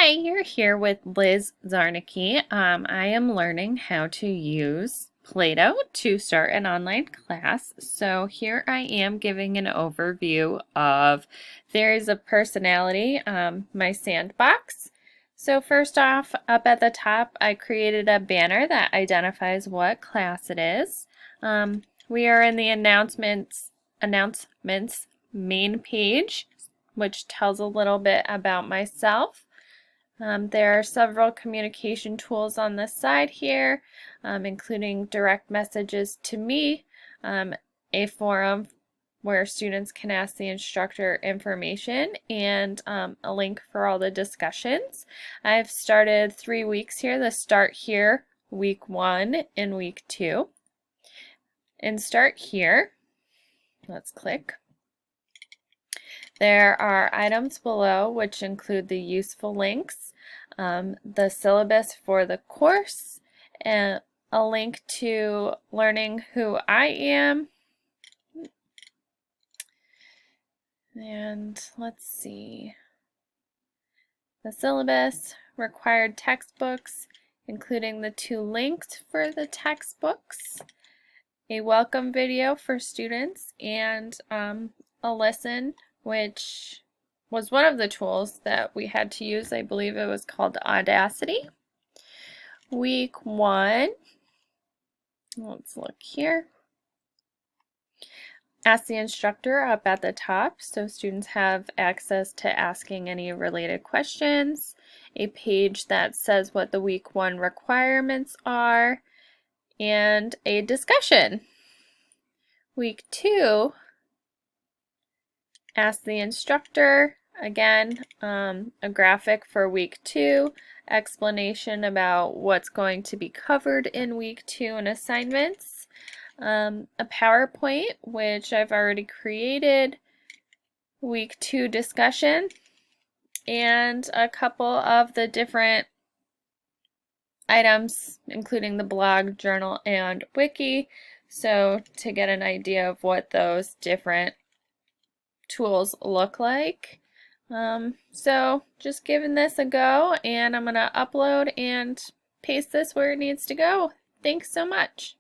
Hi, you're here with Liz Zarnicki. I am learning how to use Play-Doh to start an online class. So here I am giving an overview of theories of personality, my sandbox. So first off, up at the top, I created a banner that identifies what class it is. We are in the announcements main page, which tells a little bit about myself. There are several communication tools on this side here, including direct messages to me, a forum where students can ask the instructor information, and a link for all the discussions. I've started 3 weeks here. The Start Here, week 1 and week 2. And Start Here, let's click. There are items below which include the useful links, the syllabus for the course, and a link to learning who I am. And let's see. The syllabus, required textbooks, including the 2 links for the textbooks, a welcome video for students, and a lesson, which was one of the tools that we had to use. I believe it was called Audacity. Week 1, let's look here. Ask the instructor up at the top, so students have access to asking any related questions. A page that says what the week 1 requirements are, and a discussion. Week 2, ask the instructor. Again, a graphic for week 2, explanation about what's going to be covered in week 2 and assignments, a PowerPoint, which I've already created, week 2 discussion, and a couple of the different items, including the blog, journal, and wiki, so to get an idea of what those different tools look like. So just giving this a go, and I'm going to upload and paste this where it needs to go. Thanks so much.